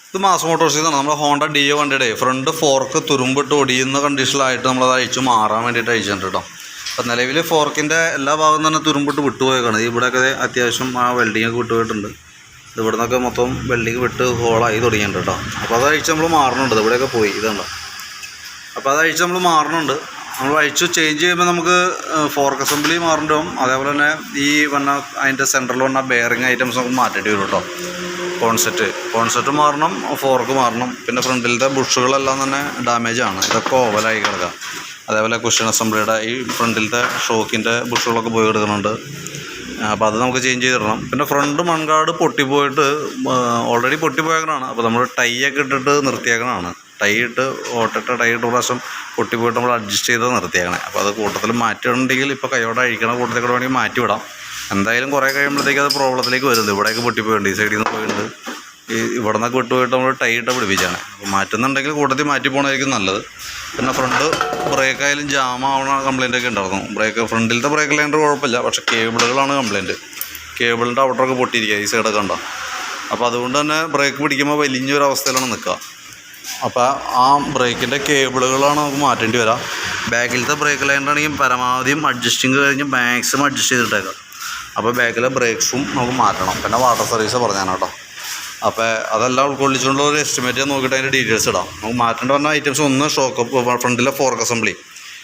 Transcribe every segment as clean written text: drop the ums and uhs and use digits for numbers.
ഇത് മാസ് മോട്ടോഴ്സിൽ നിന്നാണ്. നമ്മുടെ ഹോണ്ട ഡിയോ വണ്ടിയുടെ ഫ്രണ്ട് ഫോർക്ക് തുരുമ്പിട്ട് ഒടിയുന്ന കണ്ടീഷനിലായിട്ട് നമ്മളത് അഴിച്ച് മാറാൻ വേണ്ടിയിട്ട് അഴിച്ചിട്ടുണ്ട് കേട്ടോ. അപ്പം നിലവിൽ ഫോർക്കിൻ്റെ എല്ലാ ഭാഗവും തന്നെ തുരുമ്പിട്ട് വിട്ടുപോയേക്കാണ്. ഇവിടെയൊക്കെ അത്യാവശ്യം ആ വെൽഡിങ്ങൊക്കെ വിട്ടുപോയിട്ടുണ്ട്. ഇവിടെ നിന്നൊക്കെ മൊത്തം വെൽഡിങ് വിട്ട് ഹോളായി തുടങ്ങിയിട്ടുണ്ട് കേട്ടോ. അപ്പോൾ അത് അഴിച്ച് നമ്മൾ മാറണുണ്ട്. ഇവിടെയൊക്കെ പോയി ഇതുണ്ടോ. അപ്പോൾ അത് അഴിച്ച് നമ്മൾ മാറണുണ്ട്. നമ്മൾ അഴിച്ച് ചേഞ്ച് ചെയ്യുമ്പോൾ നമുക്ക് ഫോർക്ക് അസംബ്ലി മാറേണ്ടതും അതേപോലെ തന്നെ ഈ അതിൻ്റെ സെൻറ്ററിൽ വന്ന ബെയറിങ് ഐറ്റംസ് നമുക്ക് മാറ്റേണ്ടി വരും കേട്ടോ. കോൺസെറ്റ് മാറണം, ഫോർക്ക് മാറണം. പിന്നെ ഫ്രണ്ടിലത്തെ ബുഷുകളെല്ലാം തന്നെ ഡാമേജാണ്. ഇതൊക്കെ ഓവലായി കിടക്കുക. അതേപോലെ കുഷൻ അസംബ്ലിയുടെ ഈ ഫ്രണ്ടിലത്തെ ഷോക്കിൻ്റെ ബുഷുകളൊക്കെ പോയി കിടക്കുന്നുണ്ട്. അപ്പോൾ അത് നമുക്ക് ചേഞ്ച് ചെയ്തിടണം. പിന്നെ ഫ്രണ്ട് മൺകാട് പൊട്ടിപ്പോയിട്ട് ഓൾറെഡി പൊട്ടിപ്പോയേക്കണതാണ്. അപ്പോൾ നമ്മൾ ടൈ ഒക്കെ ഇട്ടിട്ട് നിർത്തിയേക്കണതാണ്. ടൈ ഇട്ട് പ്രാവശ്യം പൊട്ടിപ്പോയിട്ട് നമ്മൾ അഡ്ജസ്റ്റ് ചെയ്ത് നിർത്തിയേക്കണേ. അപ്പോൾ അത് കൂട്ടത്തിൽ മാറ്റിയിട്ടുണ്ടെങ്കിൽ ഇപ്പോൾ കൈയോടെ അഴിക്കണ കൂട്ടത്തിൽ വേണമെങ്കിൽ മാറ്റി വിടാം. എന്തായാലും കുറേ കഴിയുമ്പോഴത്തേക്ക് അത് പ്രോബ്ലത്തിലേക്ക് വരുന്നത്. ഇവിടെയൊക്കെ പൊട്ടിപ്പോയിട്ടുണ്ട്, ഈ സൈഡിൽ നിന്ന് പോയിട്ടുണ്ട്. ഇവിടെ നിന്നൊക്കെ വിട്ടുപോയിട്ട് നമ്മൾ ടൈ ഇട്ട് പിടിപ്പിച്ചാണ്. അപ്പോൾ മാറ്റുന്നുണ്ടെങ്കിൽ കൂട്ടത്തിൽ മാറ്റി പോകണമായിരിക്കും നല്ലത്. പിന്നെ ഫ്രണ്ട് ബ്രേക്കായാലും ജാം ആവണ കംപ്ലയിൻ്റൊക്കെ ഉണ്ടായിരുന്നു. ഫ്രണ്ടിലത്തെ ബ്രേക്ക് ലൈനർ കുഴപ്പമില്ല, പക്ഷേ കേബിളുകളാണ് കംപ്ലയിൻറ്റ്. കേബിളിൻ്റെ ഔട്ടറൊക്കെ പൊട്ടിയിരിക്കുക, ഈ സൈഡൊക്കെ ഉണ്ടോ. അപ്പോൾ അതുകൊണ്ട് തന്നെ ബ്രേക്ക് പിടിക്കുമ്പോൾ വലിയൊരവസ്ഥയിലാണ് നിൽക്കുക. അപ്പോൾ ആ ബ്രേക്കിൻ്റെ കേബിളുകളാണ് നമുക്ക് മാറ്റേണ്ടി വരിക. ബാക്കിലത്തെ ബ്രേക്ക് ലൈനറാണെങ്കിൽ പരമാവധിയും അഡ്ജസ്റ്റിങ് കഴിഞ്ഞ് മാക്സിമം അഡ്ജസ്റ്റ് ചെയ്തിട്ടേക്കാം. അപ്പോൾ ബാക്കിലെ ബ്രേക്സും നമുക്ക് മാറ്റണം. പിന്നെ വാട്ടർ സർവീസ് പറഞ്ഞാൽ കേട്ടോ. അപ്പോൾ അതെല്ലാം ഉൾക്കൊള്ളിച്ചുകൊണ്ടുള്ള ഒരു എസ്റ്റിമേറ്റ് നോക്കിയിട്ട് അതിൻ്റെ ഡീറ്റെയിൽസ് ഇടാം. നമുക്ക് മാറ്റേണ്ട പറഞ്ഞ ഐറ്റംസ് ഒന്ന് ഫ്രണ്ടിലെ ഫോർക്ക് അസംബ്ലി,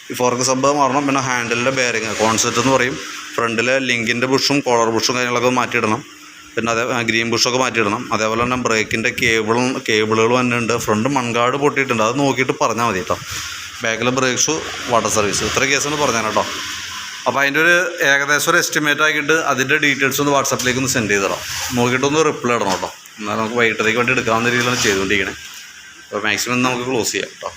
ഈ ഫോർക്ക് അസംബ്ലി മാറണം. പിന്നെ ഹാൻഡിലിൻ്റെ ബെയറിങ് കോൺസെപ്റ്റ് എന്ന് പറയും. ഫ്രണ്ടിലെ ലിങ്കിൻ്റെ ബുഷും കോളർ ബുഷും കാര്യങ്ങളൊക്കെ മാറ്റിയിടണം. പിന്നെ ഗ്രീൻ ബുഷൊക്കെ മാറ്റിയിടണം. അതേപോലെ തന്നെ ബ്രേക്കിൻ്റെ കേബിളുകൾ വന്നിട്ടുണ്ട്. ഫ്രണ്ട് മൺകാട് പൊട്ടിയിട്ടുണ്ട്, അത് നോക്കിയിട്ട് പറഞ്ഞാൽ മതി കേട്ടോ. ബാക്കിലെ ബ്രേക്സ്, വാട്ടർ സർവീസ്, ഇത്ര കേസാണ് പറഞ്ഞാൽ കേട്ടോ. അപ്പോൾ അതിൻ്റെ ഒരു ഏകദേശം ഒരു എസ്റ്റിമേറ്റ് ആക്കിയിട്ട് അതിൻ്റെ ഡീറ്റെയിൽസ് ഒന്ന് വാട്സാപ്പിലേക്ക് ഒന്ന് സെൻഡ് ചെയ്ത് തരാം. നോക്കിയിട്ടൊന്ന് റിപ്ലൈ ഇടണം കേട്ടോ. എന്നാൽ നമുക്ക് വൈകിട്ടത്തേക്ക് വേണ്ടി എടുക്കാവുന്ന രീതിയിലാണ് ചെയ്തുകൊണ്ടിരിക്കണേ. അപ്പോൾ മാക്സിമം നമുക്ക് ക്ലോസ് ചെയ്യാം കേട്ടോ.